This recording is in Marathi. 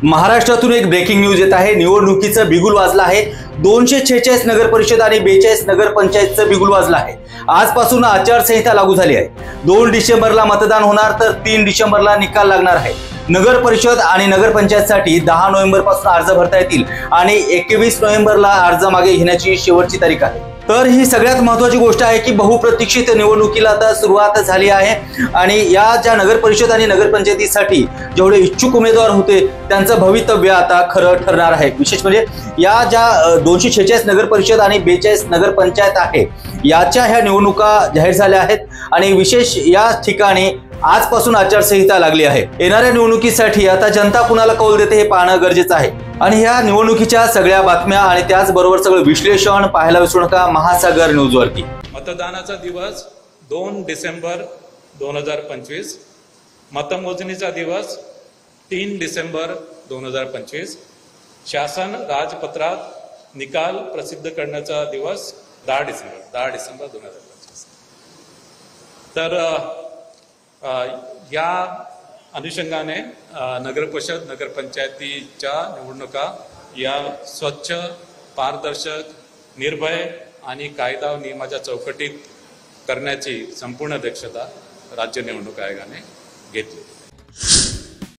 महाराष्ट्रातून एक ब्रेकिंग न्यूज येत आहे। निवडणुकीचं बिगुल वाजलं आहे। 246 नगर परिषद आणि 42 नगर पंचायतचं बिगुल वाजलं आहे। आजपासून आचारसंहिता लागू झाली आहे। 2 डिसेंबरला मतदान होणार तर 3 डिसेंबरला निकाल लागणार आहे। नगर परिषद आणि नगर पंचायतसाठी 10 नोव्हेंबर पासून अर्ज भरता येतील आणि 21 नोव्हेंबरला अर्ज मागे घेण्याची शेवटची तारीख आहे। तर ही सगळ्यात महत्त्वाची गोष्ट आहे की बहुप्रतीक्षित निवडणुकीला आता सुरुवात झाली आहे आणि या ज्या नगर परिषद आणि नगर पंचायतीसाठी जेवढे इच्छुक उमेदवार होते त्यांचं भवितव्य आता खरं ठरणार आहे। विशेष म्हणजे या ज्या 246 नगर परिषद आणि 42 नगर पंचायत आहे याच्या ह्या निवडणुका जाहीर झाल्या आहेत आणि विशेष या ठिकाणी आजपासून आचारसंहिता लागली आहे। येणाऱ्या निवडणुकीसाठी आता जनता कुणाला कौल देते हे पाहणं गरजेचं आहे आणि या निवडणुकीच्या सगळ्या बातम्या आणि त्याचबरोबर सगळं विश्लेषण पाहायला विसरू नका महासागर न्यूजवरती। मतदानाचा दिवस 2 डिसेंबर 2025, मतमोजणीचा दिवस 3 डिसेंबर 2025, शासन राजपत्रात निकाल प्रसिद्ध करण्याचा दिवस 10 डिसेंबर 2025। तर या अनुषंगाने नगर परिषद नगर पंचायतीच्या निवडणुका या स्वच्छ, पारदर्शक, निर्भय आणि कायदा नियमाच्या चौकटीत करण्याची संपूर्ण दक्षता राज्य निवडणूक आयोगाने घेतली।